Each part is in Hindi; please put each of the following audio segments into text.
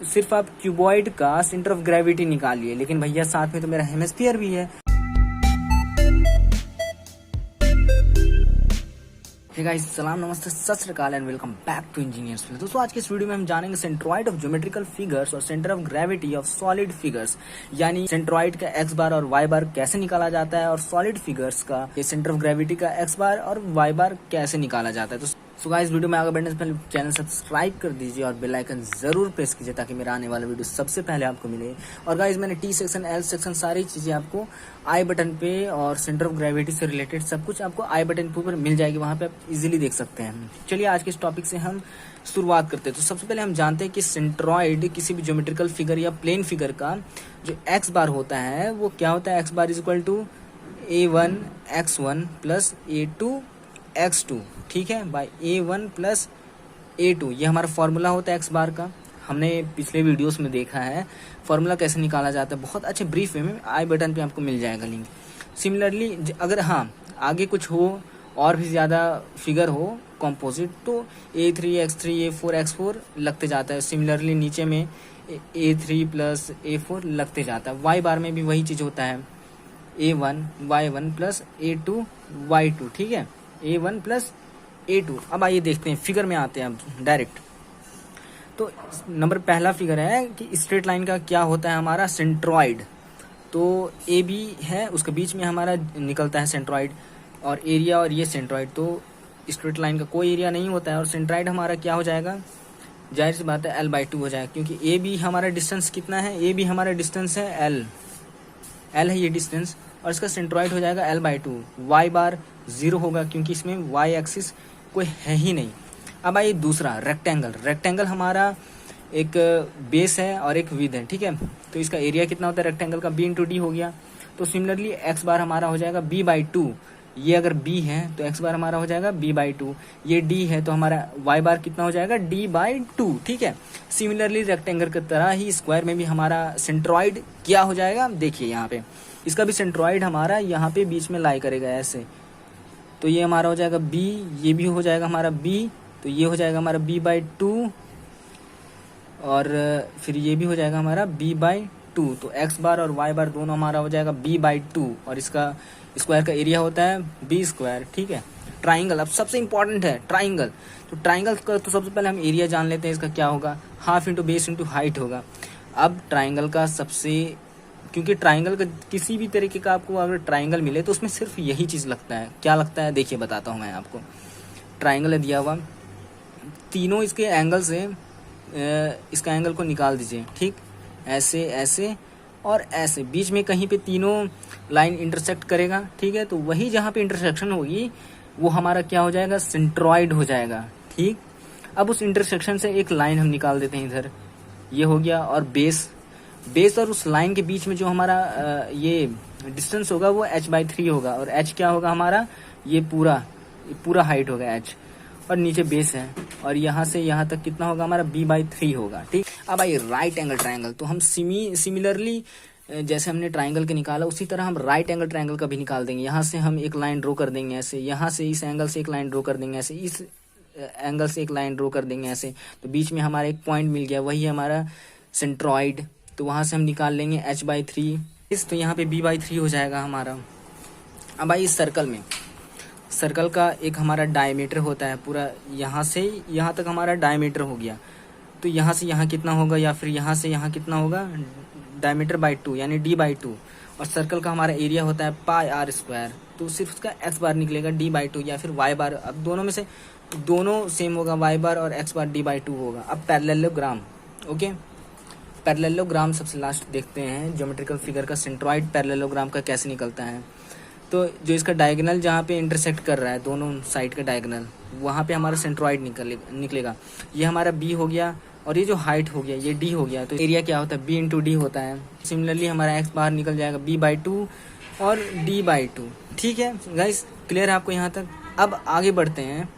सिर्फ आप क्यूबॉइड का सेंटर ऑफ ग्रेविटी निकालिए, लेकिन भैया साथ में तो मेरा हेमिस्फीयर भी है। हे गाइस, सलाम नमस्ते सत श्री अकाल and welcome back to engineers. दोस्तों आज के इस वीडियो में हम जानेंगे सेंट्रॉइड ऑफ ज्योमेट्रिकल फिगर्स और centre of gravity of solid figures, यानी सेंट्रॉइड का एक्स बार और वाई बार कैसे निकाला जाता है और सॉलिड फिगर्स का ये सेंटर ऑफ ग्रेविटी का एक्स बार और वाई बार कैसे निकाला जाता है। तो गाइस वीडियो में आगे बढ़ने से पहले चैनल सब्सक्राइब कर दीजिए और बेल आइकन जरूर प्रेस कीजिए ताकि मेरा आने वाला वीडियो सबसे पहले आपको मिले। और गाइस मैंने टी सेक्शन, एल सेक्शन सारी चीजें आपको आई बटन पे और सेंटर ऑफ ग्रेविटी से रिलेटेड सब कुछ आपको आई बटन पे ऊपर मिल जाएगी, वहां पे आप इजीली देख सकते हैं। चलिए आज के इस टॉपिक से हम शुरुआत करते हैं। तो सबसे पहले हम जानते हैं कि सेंट्रॉइड किसी भी ज्योमेट्रिकल फिगर या प्लेन फिगर का जो एक्स बार होता है वो क्या होता है। X bar is equal to a1 x1 plus a2 x2, ठीक है, बाय a1 प्लस a2। ये हमारा फॉर्मूला होता है एक्स बार का। हमने पिछले वीडियोस में देखा है फॉर्मूला कैसे निकाला जाता है, बहुत अच्छे ब्रीफ वे में आई बटन पे आपको मिल जाएगा लिंक। सिमिलरली अगर आगे कुछ हो और भी ज़्यादा फिगर हो कॉम्पोजिट तो a3 x3 a4 x4 लगते जाता है। सिमिलरली नीचे में a3 प्लस a4 लगते जाता है। वाई बार में भी वही चीज़ होता है, a1 y1 plus a2 y2, ठीक है, a1 प्लस a2। अब आइए देखते हैं, फिगर में आते हैं अब डायरेक्ट। तो नंबर पहला फिगर है कि स्ट्रेट लाइन का क्या होता है हमारा सेंट्रॉइड। तो ए बी है, उसके बीच में हमारा निकलता है सेंट्रॉइड और एरिया, और ये सेंट्रॉइड। तो स्ट्रेट लाइन का कोई एरिया नहीं होता है और सेंट्रॉइड हमारा क्या हो जाएगा, जाहिर सी बात है l/2 हो जाएगा, क्योंकि ए बी हमारा डिस्टेंस कितना है, ए बी हमारा डिस्टेंस है l है ये डिस्टेंस, और इसका सेंट्रॉइड हो जाएगा l/2। वाई बार 0 होगा क्योंकि इसमें वाई एक्सिस कोई है ही नहीं। अब आइए दूसरा रेक्टेंगल। रेक्टेंगल हमारा एक बेस है और एक विद है, ठीक है। तो इसका एरिया कितना होता है रेक्टेंगल का, b इंटू डी हो गया। तो सिमिलरली एक्स बार हमारा हो जाएगा b/2। ये अगर b है तो एक्स बार हमारा हो जाएगा b/2। ये d है तो हमारा y बार कितना हो जाएगा d/2, ठीक है। सिमिलरली रेक्टेंगल की तरह ही स्क्वायर में भी हमारा सेंट्रॉइड क्या हो जाएगा, देखिए यहाँ पे इसका भी सेंट्रॉइड हमारा यहाँ पे बीच में लाई करेगा ऐसे। तो ये हमारा हो जाएगा b, ये भी हो जाएगा हमारा b, तो ये हो जाएगा हमारा b/2 और फिर ये भी हो जाएगा हमारा b/2। तो x बार और y बार दोनों हमारा हो जाएगा b/2 और इसका स्क्वायर का एरिया होता है b², ठीक है। ट्राइंगल अब सबसे इंपॉर्टेंट है ट्राइंगल। तो ट्राइंगल का तो सबसे पहले हम एरिया जान लेते हैं, इसका क्या होगा, half into base into height होगा। अब ट्राइंगल का सबसे, क्योंकि ट्राइंगल का किसी भी तरीके का आपको अगर ट्राइंगल मिले तो उसमें सिर्फ यही चीज़ लगता है। क्या लगता है देखिए बताता हूँ मैं आपको। ट्राइंगल है दिया हुआ, तीनों इसके एंगल से इसका एंगल को निकाल दीजिए, ठीक, ऐसे ऐसे और ऐसे, बीच में कहीं पे तीनों लाइन इंटरसेक्ट करेगा, ठीक है। तो वही जहाँ पे इंटरसेक्शन होगी वो हमारा क्या हो जाएगा, सेंट्रॉइड हो जाएगा, ठीक। अब उस इंटरसेक्शन से एक लाइन हम निकाल देते हैं इधर, ये हो गया। और बेस और उस लाइन के बीच में जो हमारा ये डिस्टेंस होगा वो h/3 होगा, और h क्या होगा हमारा, ये पूरा हाइट होगा h, और नीचे बेस है, और यहाँ से यहाँ तक कितना होगा हमारा b/3 होगा, ठीक। अब आइए राइट एंगल ट्रायंगल। तो हम सिमिलरली जैसे हमने ट्रायंगल के निकाला उसी तरह हम राइट एंगल ट्रायंगल का भी निकाल देंगे। यहाँ से हम एक लाइन ड्रॉ कर देंगे ऐसे, यहाँ से इस एंगल से एक लाइन ड्रॉ कर देंगे ऐसे, इस एंगल से एक लाइन ड्रॉ कर देंगे ऐसे। तो बीच में हमारा एक पॉइंट मिल गया, वही हमारा सेंट्रॉइड। तो वहाँ से हम निकाल लेंगे h/3, तो यहाँ पे b/3 हो जाएगा हमारा। अब आइए सर्कल में। सर्कल का एक हमारा डायमीटर होता है पूरा, यहाँ से यहाँ तक हमारा डायमीटर हो गया। तो यहाँ से यहाँ कितना होगा, या फिर यहाँ से यहाँ कितना होगा, डायमीटर/2 यानी d/2। और सर्कल का हमारा एरिया होता है πr²। तो सिर्फ उसका x बार निकलेगा d/2 या फिर y बार। अब दोनों में से दोनों सेम होगा, y बार और x बार d/2 होगा। अब पैरेललोग्राम, ओके, पैरेललोग्राम सबसे लास्ट देखते हैं, ज्योमेट्रिकल फिगर का सेंट्रॉइड पैरेललोग्राम का कैसे निकलता है। तो जो इसका डायगोनल जहाँ पे इंटरसेक्ट कर रहा है, दोनों साइड का डायगोनल, वहाँ पे हमारा सेंट्रॉइड निकलेगा। ये हमारा b हो गया और ये जो हाइट हो गया ये d हो गया। तो एरिया क्या होता है, b इंटू डी होता है। सिमिलरली हमारा x बाहर निकल जाएगा b/2 और d/2, ठीक है गाइस, क्लियर है आपको यहाँ तक। अब आगे बढ़ते हैं।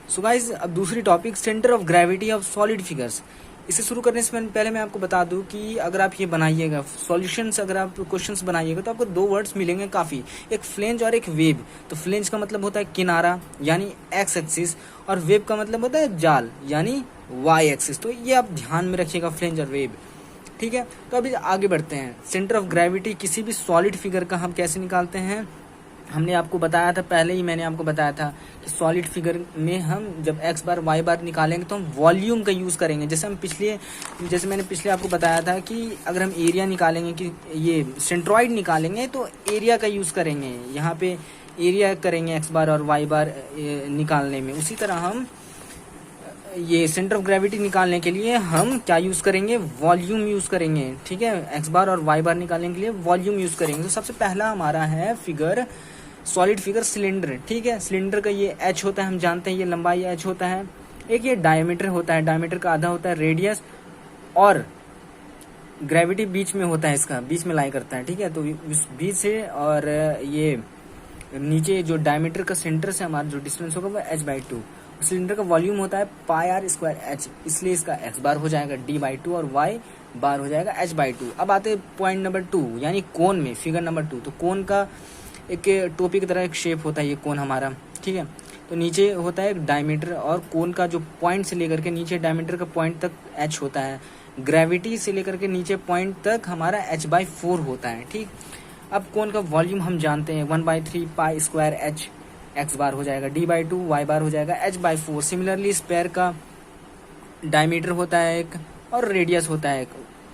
सो गाइस अब दूसरी topic, centre of gravity of solid figures. इसे शुरू करने से पहले मैं आपको बता दूं कि अगर आप ये बनाइएगा सॉल्यूशंस, अगर आप क्वेश्चंस बनाइएगा तो आपको दो वर्ड्स मिलेंगे काफ़ी, एक फ्लेंज और एक वेब। तो फ्लेंज का मतलब होता है किनारा यानी एक्स एक्सिस, और वेब का मतलब होता है जाल यानी वाई एक्सिस। तो ये आप ध्यान में रखिएगा फ्लेंजर वेव, ठीक है। तो अभी आगे बढ़ते हैं। सेंटर ऑफ ग्रेविटी किसी भी सॉलिड फिगर का हम कैसे निकालते हैं, हमने आपको बताया था, पहले ही मैंने आपको बताया था कि सॉलिड फिगर में हम जब एक्स बार वाई बार निकालेंगे तो हम वॉल्यूम का यूज़ करेंगे। जैसे मैंने पिछले आपको बताया था कि अगर हम एरिया निकालेंगे, कि ये सेंट्रॉइड निकालेंगे तो एरिया का यूज़ करेंगे, यहाँ पे एरिया करेंगे एक्स बार और वाई बार निकालने में। उसी तरह हम ये सेंटर ऑफ ग्रेविटी निकालने के लिए हम क्या यूज़ करेंगे, वॉल्यूम यूज़ करेंगे, ठीक है। एक्स बार और वाई बार निकालने के लिए वॉल्यूम यूज़ करेंगे। तो सबसे पहला हमारा है फिगर, सॉलिड फिगर सिलेंडर, ठीक है। सिलेंडर का ये एच होता है, हम जानते हैं ये लंबाई एच होता है। एक ये डायमीटर होता है, डायमीटर का आधा होता है रेडियस, और ग्रेविटी बीच में होता है, इसका बीच में लाई करता है, ठीक है। तो इस बीच से और ये नीचे जो डायमीटर का सेंटर से हमारा जो डिस्टेंस होगा वो h/2। सिलेंडर का वॉल्यूम होता है πr²h, इसलिए इसका x बार हो जाएगा d/2 और y बार हो जाएगा h/2। अब आते हैं पॉइंट नंबर 2 यानी कोन में, फिगर नंबर 2। तो कोन का एक टोपी की तरह एक शेप होता है ये कोन हमारा, ठीक है। तो नीचे होता है एक डायमीटर, और कोन का जो पॉइंट से लेकर के नीचे डायमीटर का पॉइंट तक h होता है। ग्रेविटी से लेकर के नीचे पॉइंट तक हमारा h/4 होता है, ठीक। अब कोन का वॉल्यूम हम जानते हैं 1/3 π²h, x बार हो जाएगा d/2, y बार हो जाएगा h/4। सिमिलरली स्पेयर का डायमीटर होता है एक और रेडियस होता है एक।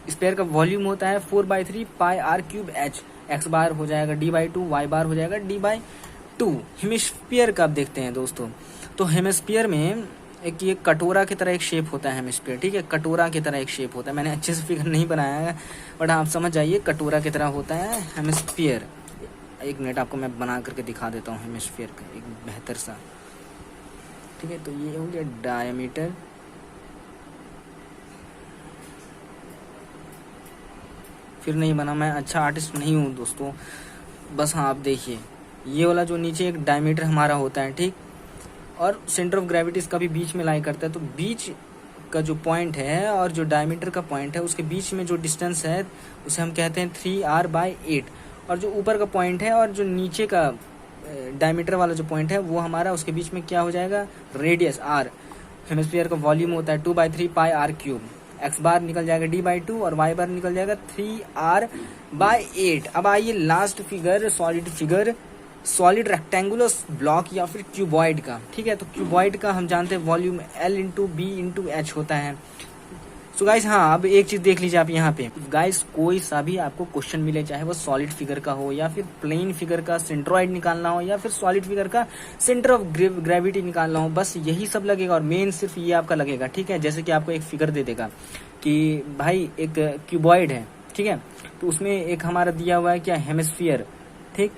स्पेयर का वॉल्यूम होता है 4/3 πr³h, x बार हो जाएगा d/2, y बार हो जाएगा d/2। हेमिस्फीयर का आप देखते हैं दोस्तों, तो हेमिस्फीयर में एक ये कटोरा की तरह एक शेप होता है हेमिस्फीयर, ठीक है। कटोरा की तरह एक शेप होता है, मैंने अच्छे से फिगर नहीं बनाया है बट आप समझ जाइए, कटोरा की तरह होता है हेमिस्फीयर। एक मिनट आपको मैं बना करके दिखा देता हूँ हेमिस्फीयर का एक बेहतर सा, ठीक है। तो ये हो गया डायमीटर, फिर नहीं बना, मैं अच्छा आर्टिस्ट नहीं हूँ दोस्तों, बस हाँ आप देखिए ये वाला जो नीचे एक डायमीटर हमारा होता है, ठीक। और सेंटर ऑफ ग्रेविटी इसका भी बीच में लाई करता है। तो बीच का जो पॉइंट है और जो डायमीटर का पॉइंट है उसके बीच में जो डिस्टेंस है उसे हम कहते हैं 3r/8। और जो ऊपर का पॉइंट है और जो नीचे का डायमीटर वाला जो पॉइंट है वो हमारा, उसके बीच में क्या हो जाएगा, रेडियस r। हेमिस्फीयर का वॉल्यूम होता है 2/3 πr³। x बार निकल जाएगा d/2 और y बार निकल जाएगा 3r/8। अब आइए last figure, solid figure, solid rectangular block या फिर क्यूबॉइड का, ठीक है। तो क्यूबॉइड का हम जानते हैं वॉल्यूम L/B/H होता है। सो गाइस, हाँ अब एक चीज देख लीजिए आप यहाँ पे गाइस, कोई सा भी आपको क्वेश्चन मिले, चाहे वो सॉलिड फिगर का हो या फिर प्लेन फिगर का सेंट्रॉइड निकालना हो या फिर सॉलिड फिगर का सेंटर ऑफ ग्रेविटी निकालना हो, बस यही सब लगेगा और मेन सिर्फ ये आपका लगेगा, ठीक है। जैसे कि आपको एक फिगर दे देगा कि भाई एक क्यूबॉइड है, ठीक है। तो उसमें एक हमारा दिया हुआ है क्या, हेमिस्फीयर, ठीक।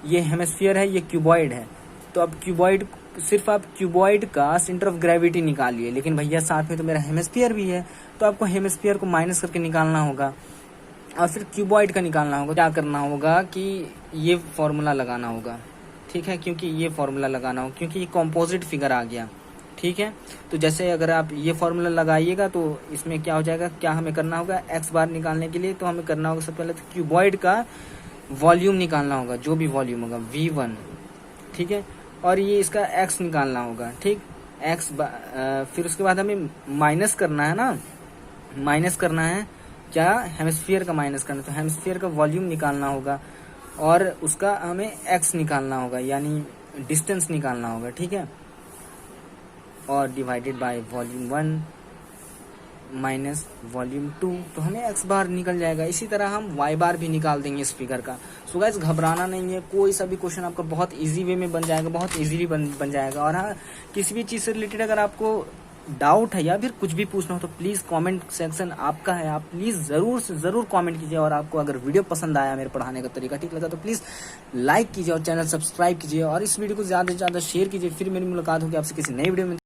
ये हेमिस्फीयर है, ये क्यूबॉइड है। तो अब क्यूबॉइड, सिर्फ आप क्यूबॉइड का सेंटर ऑफ ग्रेविटी निकालिए, लेकिन भैया साथ में तो मेरा हेमिस्फीयर भी है, तो आपको हेमिस्फीयर को माइनस करके निकालना होगा और फिर क्यूबॉइड का निकालना होगा। क्या करना होगा कि ये फॉर्मूला लगाना होगा, ठीक है, क्योंकि ये फॉर्मूला लगाना होगा क्योंकि ये कॉम्पोजिट फिगर आ गया, ठीक है। तो जैसे अगर आप ये फॉर्मूला लगाइएगा तो इसमें क्या हो जाएगा, क्या हमें करना होगा, एक्स बार निकालने के लिए तो हमें करना होगा सबसे पहले तो क्यूबॉइड का वॉल्यूम निकालना होगा, जो भी वॉल्यूम होगा V1, ठीक है। और ये इसका x निकालना होगा, ठीक, x। फिर उसके बाद हमें माइनस करना है ना, माइनस करना है क्या, हेमिस्फीयर का माइनस करना, तो हेमिस्फीयर का वॉल्यूम निकालना होगा और उसका हमें x निकालना होगा, यानी डिस्टेंस निकालना होगा, ठीक है। और divided by volume 1 minus volume 2, तो हमें x बार निकल जाएगा। इसी तरह हम y बार भी निकाल देंगे इस फिगर का। सो गाइस, घबराना नहीं है, कोई सा भी क्वेश्चन आपका बहुत इजी वे में बन जाएगा, बहुत इजीली बन जाएगा। और हाँ, किसी भी चीज़ से रिलेटेड अगर आपको डाउट है या फिर कुछ भी पूछना हो तो प्लीज़ कमेंट सेक्शन आपका है, आप प्लीज़ ज़रूर से ज़रूर कमेंट कीजिए। और आपको अगर वीडियो पसंद आया, मेरे पढ़ाने का तरीका ठीक लगा तो प्लीज़ लाइक कीजिए और चैनल सब्सक्राइब कीजिए और इस वीडियो को ज़्यादा से ज़्यादा शेयर कीजिए। फिर मेरी मुलाकात होगी आपसे किसी नई वीडियो में।